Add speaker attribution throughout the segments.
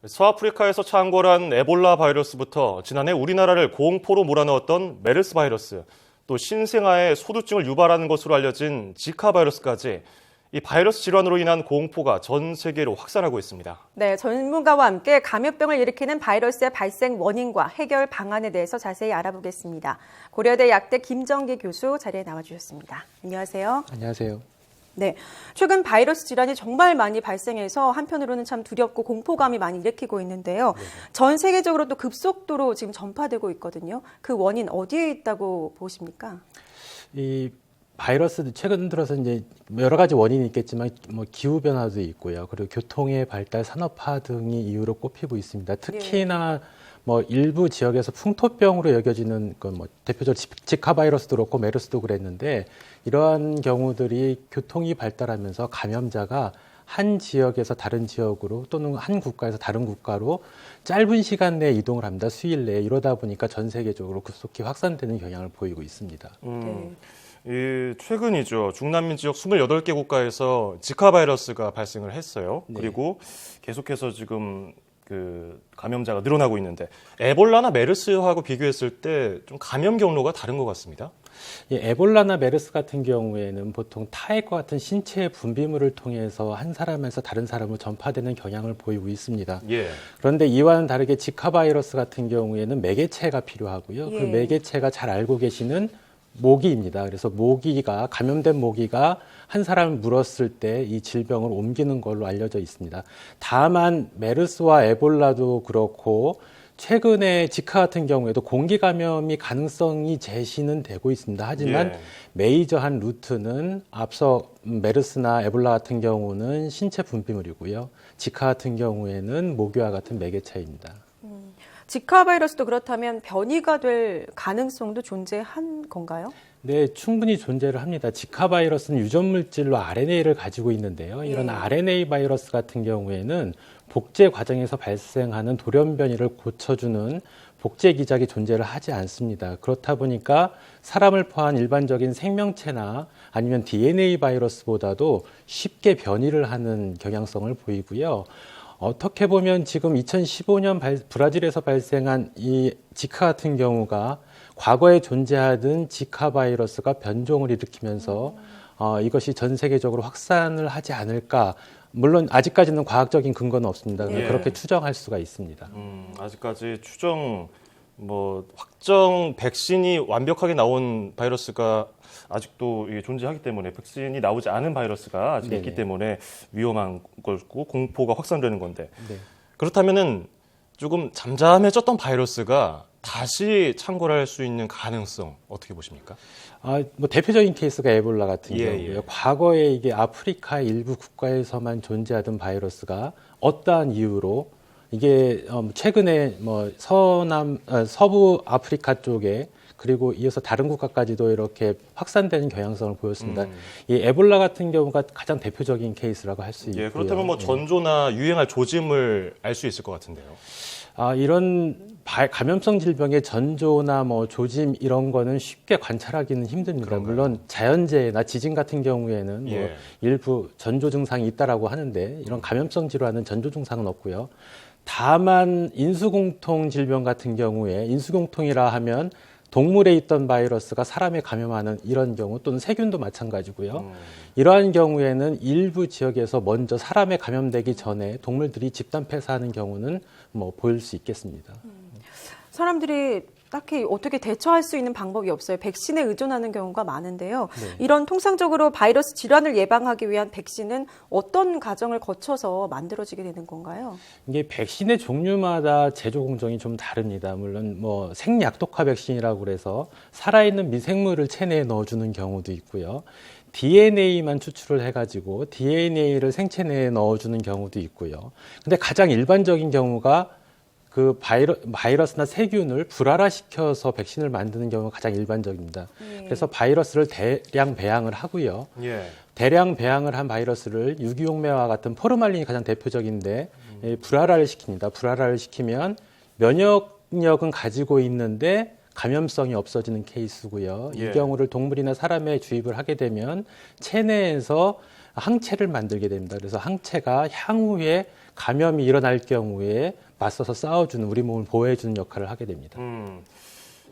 Speaker 1: 서아프리카에서 창궐한 에볼라 바이러스부터 지난해 우리나라를 공포로 몰아넣었던 메르스 바이러스, 또 신생아의 소두증을 유발하는 것으로 알려진 지카 바이러스까지 이 바이러스 질환으로 인한 공포가 전 세계로 확산하고 있습니다.
Speaker 2: 네, 전문가와 함께 감염병을 일으키는 바이러스의 발생 원인과 해결 방안에 대해서 자세히 알아보겠습니다. 고려대 약대 김정기 교수 자리에 나와주셨습니다. 안녕하세요.
Speaker 3: 안녕하세요.
Speaker 2: 네, 최근 바이러스 질환이 정말 많이 발생해서 한편으로는 참 두렵고 공포감이 많이 일으키고 있는데요. 전 세계적으로 또 급속도로 지금 전파되고 있거든요. 그 원인 어디에 있다고 보십니까?
Speaker 3: 이 바이러스 최근 들어서 이제 여러 가지 원인이 있겠지만 뭐 기후 변화도 있고요. 그리고 교통의 발달, 산업화 등이 이유로 꼽히고 있습니다. 특히나 뭐 일부 지역에서 풍토병으로 여겨지는 그 뭐 대표적으로 지카 바이러스도 그렇고 메르스도 그랬는데 이러한 경우들이 교통이 발달하면서 감염자가 한 지역에서 다른 지역으로 또는 한 국가에서 다른 국가로 짧은 시간 내에 이동을 합니다. 수일 내에. 이러다 보니까 전 세계적으로 급속히 확산되는 경향을 보이고 있습니다.
Speaker 1: 최근이죠. 중남미 지역 28개 국가에서 지카 바이러스가 발생을 했어요.
Speaker 3: 네.
Speaker 1: 그리고 계속해서 지금 그 감염자가 늘어나고 있는데 에볼라나 메르스하고 비교했을 때 좀 감염 경로가 다른 것 같습니다.
Speaker 3: 에볼라나 메르스 같은 경우에는 보통 타액과 같은 신체 분비물을 통해서 한 사람에서 다른 사람으로 전파되는 경향을 보이고 있습니다.
Speaker 1: 예.
Speaker 3: 그런데 이와는 다르게 지카 바이러스 같은 경우에는 매개체가 필요하고요. 그 매개체가 잘 알고 계시는 모기입니다. 그래서 감염된 모기가 한 사람을 물었을 때 이 질병을 옮기는 걸로 알려져 있습니다. 다만 메르스와 에볼라도 그렇고 최근에 지카 같은 경우에도 공기 감염이 가능성이 제시는 되고 있습니다. 하지만 메이저한 루트는 앞서 메르스나 에볼라 같은 경우는 신체 분비물이고요. 지카 같은 경우에는 모기와 같은 매개체입니다.
Speaker 2: 지카 바이러스도 그렇다면 변이가 될 가능성도 존재한 건가요?
Speaker 3: 네, 충분히 존재를 합니다. 지카 바이러스는 유전 물질로 RNA를 가지고 있는데요. 이런 RNA 바이러스 같은 경우에는 복제 과정에서 발생하는 돌연 변이를 고쳐주는 복제 기작이 존재를 하지 않습니다. 그렇다 보니까 사람을 포함한 일반적인 생명체나 아니면 DNA 바이러스보다도 쉽게 변이를 하는 경향성을 보이고요. 어떻게 보면 지금 2015년 브라질에서 발생한 이 지카 같은 경우가 과거에 존재하던 지카 바이러스가 변종을 일으키면서 이것이 전 세계적으로 확산을 하지 않을까. 물론 아직까지는 과학적인 근거는 없습니다. 그렇게 추정할 수가 있습니다.
Speaker 1: 아직까지 확정 백신이 완벽하게 나온 바이러스가 아직도 존재하기 때문에 백신이 나오지 않은 바이러스가 아직 있기 때문에 위험한 거고 공포가 확산되는 건데 그렇다면은 조금 잠잠해졌던 바이러스가 다시 창궐할 수 있는 가능성 어떻게 보십니까?
Speaker 3: 대표적인 케이스가 에볼라 같은 경우고요. 과거에 이게 아프리카의 일부 국가에서만 존재하던 바이러스가 어떠한 이유로 이게 최근에 서부 아프리카 쪽에 그리고 이어서 다른 국가까지도 이렇게 확산되는 경향성을 보였습니다. 이 에볼라 같은 경우가 가장 대표적인 케이스라고 할 수 있고요.
Speaker 1: 그렇다면 전조나 유행할 조짐을 알 수 있을 것 같은데요.
Speaker 3: 이런 감염성 질병의 전조나 조짐 이런 거는 쉽게 관찰하기는 힘듭니다.
Speaker 1: 그런가요?
Speaker 3: 물론 자연재해나 지진 같은 경우에는 일부 전조 증상이 있다라고 하는데 이런 감염성 질환은 전조 증상은 없고요. 다만 인수공통 질병 같은 경우에 인수공통이라 하면 동물에 있던 바이러스가 사람에 감염하는 이런 경우 또는 세균도 마찬가지고요. 이러한 경우에는 일부 지역에서 먼저 사람에 감염되기 전에 동물들이 집단 폐사하는 경우는 보일 수 있겠습니다.
Speaker 2: 사람들이 딱히 어떻게 대처할 수 있는 방법이 없어요. 백신에 의존하는 경우가 많은데요. 이런 통상적으로 바이러스 질환을 예방하기 위한 백신은 어떤 과정을 거쳐서 만들어지게 되는 건가요?
Speaker 3: 이게 백신의 종류마다 제조 공정이 좀 다릅니다. 물론 생약독화 백신이라고 그래서 살아있는 미생물을 체내에 넣어주는 경우도 있고요. DNA만 추출을 해가지고 DNA를 생체 내에 넣어주는 경우도 있고요. 근데 가장 일반적인 경우가 그 바이러스나 세균을 불활화시켜서 백신을 만드는 경우가 가장 일반적입니다. 그래서 바이러스를 대량 배양을 하고요. 대량 배양을 한 바이러스를 유기용매와 같은 포르말린이 가장 대표적인데 불활화를 시킵니다. 불활화를 시키면 면역력은 가지고 있는데 감염성이 없어지는 케이스고요. 이 경우를 동물이나 사람에 주입을 하게 되면 체내에서 항체를 만들게 됩니다. 그래서 항체가 향후에 감염이 일어날 경우에 맞서서 싸워주는 우리 몸을 보호해주는 역할을 하게 됩니다.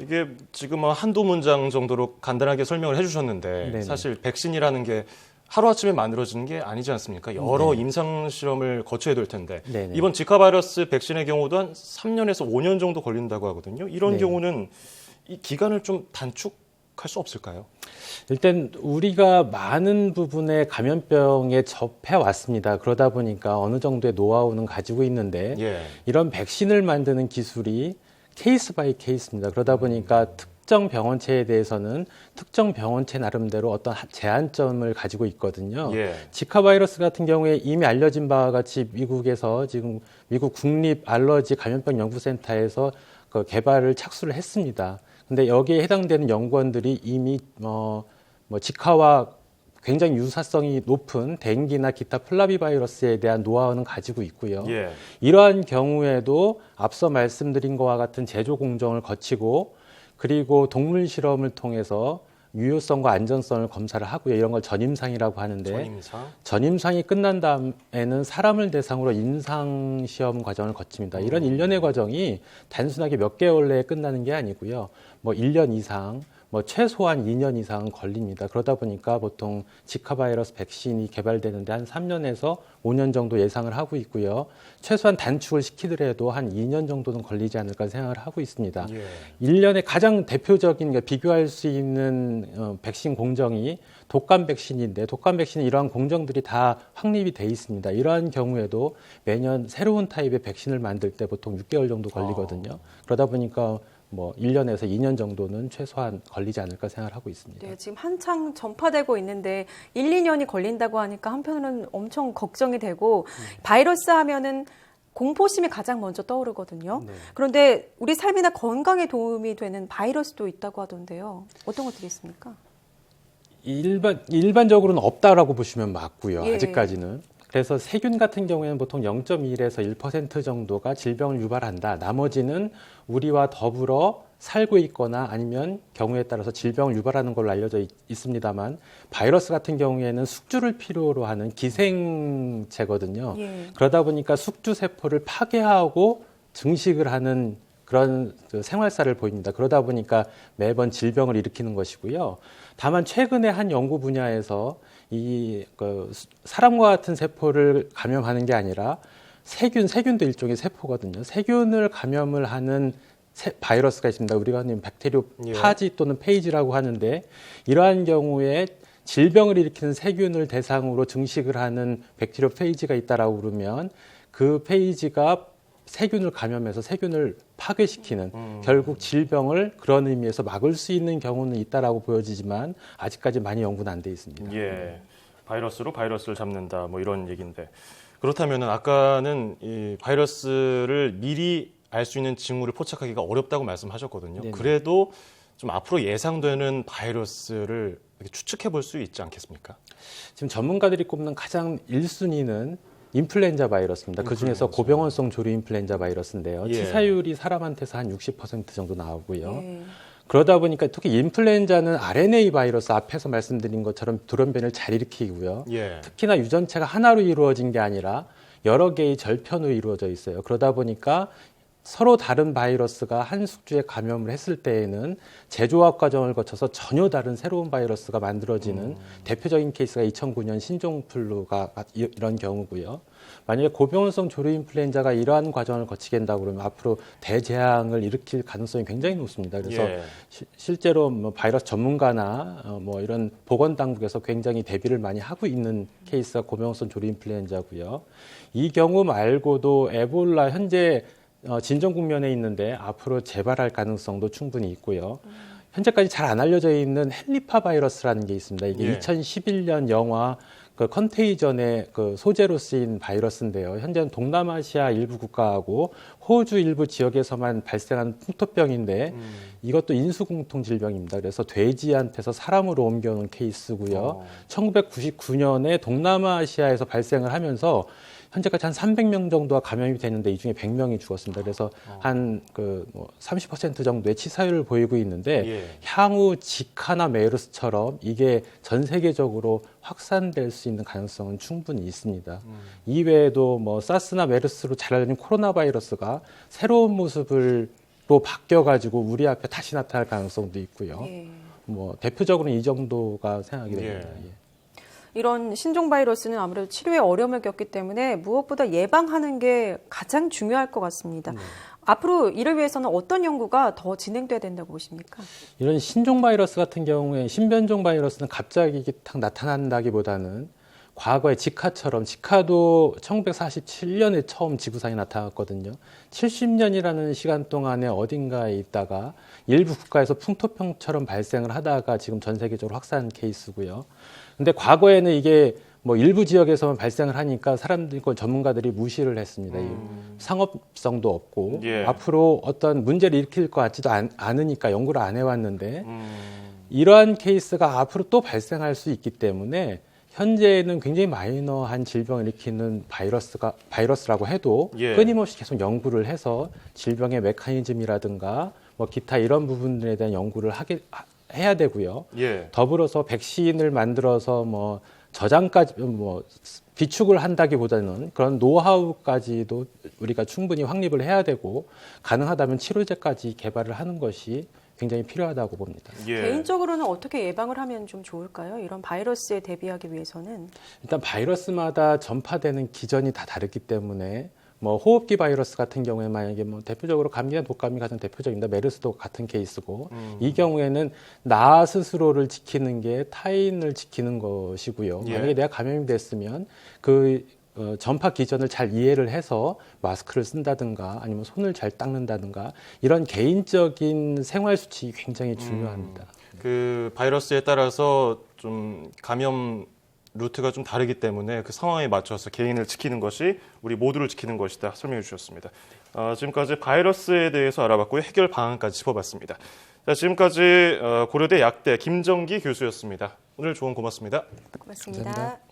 Speaker 1: 이게 지금 한두 문장 정도로 간단하게 설명을 해주셨는데
Speaker 3: 네네.
Speaker 1: 사실 백신이라는 게 하루아침에 만들어지는 게 아니지 않습니까? 여러 임상 실험을 거쳐야 될 텐데
Speaker 3: 네네.
Speaker 1: 이번 지카 바이러스 백신의 경우도 한 3년에서 5년 정도 걸린다고 하거든요. 이런
Speaker 3: 네.
Speaker 1: 경우는 이 기간을 좀 단축할 수 없을까요?
Speaker 3: 일단 우리가 많은 부분의 감염병에 접해 왔습니다. 그러다 보니까 어느 정도의 노하우는 가지고 있는데
Speaker 1: 예.
Speaker 3: 이런 백신을 만드는 기술이 케이스 바이 케이스입니다. 그러다 보니까 특정 병원체에 대해서는 특정 병원체 나름대로 어떤 제한점을 가지고 있거든요.
Speaker 1: 예.
Speaker 3: 지카 바이러스 같은 경우에 이미 알려진 바와 같이 미국에서 지금 미국 국립 알러지 감염병 연구센터에서 그 개발을 착수를 했습니다. 근데 여기에 해당되는 연구원들이 이미 지카와 굉장히 유사성이 높은 댕기나 기타 플라비 바이러스에 대한 노하우는 가지고 있고요.
Speaker 1: 예.
Speaker 3: 이러한 경우에도 앞서 말씀드린 것과 같은 제조 공정을 거치고 그리고 동물 실험을 통해서 유효성과 안전성을 검사를 하고요. 이런 걸 전임상이라고 하는데 전임상이 끝난 다음에는 사람을 대상으로 임상 시험 과정을 거칩니다. 이런 일련의 과정이 단순하게 몇 개월 내에 끝나는 게 아니고요. 1년 이상, 최소한 2년 이상 걸립니다. 그러다 보니까 보통 지카 바이러스 백신이 개발되는데 한 3년에서 5년 정도 예상을 하고 있고요. 최소한 단축을 시키더라도 한 2년 정도는 걸리지 않을까 생각을 하고 있습니다.
Speaker 1: 예.
Speaker 3: 1년에 가장 대표적인 비교할 수 있는 백신 공정이 독감 백신인데 독감 백신은 이러한 공정들이 다 확립이 돼 있습니다. 이러한 경우에도 매년 새로운 타입의 백신을 만들 때 보통 6개월 정도 걸리거든요. 그러다 보니까 1년에서 2년 정도는 최소한 걸리지 않을까 생각을 하고 있습니다.
Speaker 2: 네, 지금 한창 전파되고 있는데 1, 2년이 걸린다고 하니까 한편으로는 엄청 걱정이 되고 바이러스 하면은 공포심이 가장 먼저 떠오르거든요.
Speaker 3: 네.
Speaker 2: 그런데 우리 삶이나 건강에 도움이 되는 바이러스도 있다고 하던데요. 어떤 것들이 있습니까?
Speaker 3: 일반적으로는 없다라고 보시면 맞고요.
Speaker 2: 예.
Speaker 3: 아직까지는. 그래서 세균 같은 경우에는 보통 0.1에서 1% 정도가 질병을 유발한다. 나머지는 우리와 더불어 살고 있거나 아니면 경우에 따라서 질병을 유발하는 걸로 알려져 있습니다만 바이러스 같은 경우에는 숙주를 필요로 하는 기생체거든요.
Speaker 2: 예.
Speaker 3: 그러다 보니까 숙주 세포를 파괴하고 증식을 하는 그런 생활사를 보입니다. 그러다 보니까 매번 질병을 일으키는 것이고요. 다만 최근에 한 연구 분야에서 사람과 같은 세포를 감염하는 게 아니라 세균도 일종의 세포거든요. 세균을 감염을 하는 바이러스가 있습니다. 우리가 하는 박테리오 파지 또는 페이지라고 하는데 이러한 경우에 질병을 일으키는 세균을 대상으로 증식을 하는 박테리오 페이지가 있다라고 그러면 그 페이지가 세균을 감염해서 세균을 파괴시키는 결국 질병을 그런 의미에서 막을 수 있는 경우는 있다라고 보여지지만 아직까지 많이 연구는 안 돼 있습니다.
Speaker 1: 예, 바이러스로 바이러스를 잡는다 이런 얘기인데 그렇다면 아까는 이 바이러스를 미리 알 수 있는 징후를 포착하기가 어렵다고 말씀하셨거든요.
Speaker 3: 네네.
Speaker 1: 그래도 좀 앞으로 예상되는 바이러스를 추측해 볼 수 있지 않겠습니까?
Speaker 3: 지금 전문가들이 꼽는 가장 1순위는 인플루엔자 바이러스입니다. 그중에서 고병원성 조류 인플루엔자 바이러스인데요.
Speaker 1: 예.
Speaker 3: 치사율이 사람한테서 한 60% 정도 나오고요.
Speaker 2: 예.
Speaker 3: 그러다 보니까 특히 인플루엔자는 RNA 바이러스 앞에서 말씀드린 것처럼 돌연변이를 잘 일으키고요.
Speaker 1: 예.
Speaker 3: 특히나 유전체가 하나로 이루어진 게 아니라 여러 개의 절편으로 이루어져 있어요. 그러다 보니까 서로 다른 바이러스가 한 숙주에 감염을 했을 때에는 재조합 과정을 거쳐서 전혀 다른 새로운 바이러스가 만들어지는 대표적인 케이스가 2009년 신종플루가 이런 경우고요. 만약에 고병원성 조류 인플루엔자가 이러한 과정을 거치게 된다고 그러면 앞으로 대재앙을 일으킬 가능성이 굉장히 높습니다. 그래서
Speaker 1: 예.
Speaker 3: 실제로 바이러스 전문가나 이런 보건당국에서 굉장히 대비를 많이 하고 있는 케이스가 고병원성 조류 인플루엔자고요. 이 경우 말고도 에볼라 현재 진정 국면에 있는데 앞으로 재발할 가능성도 충분히 있고요. 현재까지 잘 안 알려져 있는 헬리파 바이러스라는 게 있습니다. 이게
Speaker 1: 예.
Speaker 3: 2011년 영화 컨테이전의 소재로 쓰인 바이러스인데요. 현재는 동남아시아 일부 국가하고 호주 일부 지역에서만 발생하는 풍토병인데 이것도 인수공통 질병입니다. 그래서 돼지한테서 사람으로 옮겨오는 케이스고요. 1999년에 동남아시아에서 발생을 하면서 현재까지 한 300명 정도가 감염이 되는데 이 중에 100명이 죽었습니다. 그래서 한 30% 정도의 치사율을 보이고 있는데
Speaker 1: 예.
Speaker 3: 향후 지카나 메르스처럼 이게 전 세계적으로 확산될 수 있는 가능성은 충분히 있습니다. 이외에도 뭐 사스나 메르스로 잘 알려진 코로나 바이러스가 새로운 모습으로 바뀌어가지고 우리 앞에 다시 나타날 가능성도 있고요.
Speaker 2: 예.
Speaker 3: 뭐 대표적으로는 이 정도가 생각이 됩니다.
Speaker 1: 예.
Speaker 3: 예.
Speaker 2: 이런 신종 바이러스는 아무래도 치료에 어려움을 겪기 때문에 무엇보다 예방하는 게 가장 중요할 것 같습니다. 앞으로 이를 위해서는 어떤 연구가 더 진행돼야 된다고 보십니까?
Speaker 3: 이런 신종 바이러스 같은 경우에 신변종 바이러스는 갑자기 딱 나타난다기보다는 과거에 지카처럼 지카도 1947년에 처음 지구상에 나타났거든요. 70년이라는 시간 동안에 어딘가에 있다가 일부 국가에서 풍토병처럼 발생을 하다가 지금 전 세계적으로 확산 케이스고요. 근데 과거에는 이게 뭐 일부 지역에서만 발생을 하니까 전문가들이 무시를 했습니다. 상업성도 없고
Speaker 1: 예.
Speaker 3: 앞으로 어떤 문제를 일으킬 것 같지도 않으니까 연구를 안 해왔는데 이러한 케이스가 앞으로 또 발생할 수 있기 때문에 현재는 굉장히 마이너한 질병을 일으키는 바이러스라고 해도
Speaker 1: 예.
Speaker 3: 끊임없이 계속 연구를 해서 질병의 메커니즘이라든가 뭐 기타 이런 부분들에 대한 연구를 해야 되고요.
Speaker 1: 예.
Speaker 3: 더불어서 백신을 만들어서 뭐 저장까지 뭐 비축을 한다기보다는 그런 노하우까지도 우리가 충분히 확립을 해야 되고 가능하다면 치료제까지 개발을 하는 것이 굉장히 필요하다고 봅니다.
Speaker 1: 예.
Speaker 2: 개인적으로는 어떻게 예방을 하면 좀 좋을까요? 이런 바이러스에 대비하기 위해서는.
Speaker 3: 일단 바이러스마다 전파되는 기전이 다 다르기 때문에 뭐 호흡기 바이러스 같은 경우에 만약에 뭐 대표적으로 감기나 독감이 가장 대표적입니다. 메르스도 같은 케이스고 이 경우에는 나 스스로를 지키는 게 타인을 지키는 것이고요.
Speaker 1: 예.
Speaker 3: 만약에 내가 감염이 됐으면 그 전파 기전을 잘 이해를 해서 마스크를 쓴다든가 아니면 손을 잘 닦는다든가 이런 개인적인 생활 수칙이 굉장히 중요합니다.
Speaker 1: 그 바이러스에 따라서 좀 감염 루트가 좀 다르기 때문에 그 상황에 맞춰서 개인을 지키는 것이 우리 모두를 지키는 것이다 설명해 주셨습니다. 지금까지 바이러스에 대해서 알아봤고요. 해결 방안까지 짚어봤습니다. 자, 지금까지 고려대 약대 김정기 교수였습니다. 오늘 조언 고맙습니다.
Speaker 2: 고맙습니다.
Speaker 3: 감사합니다.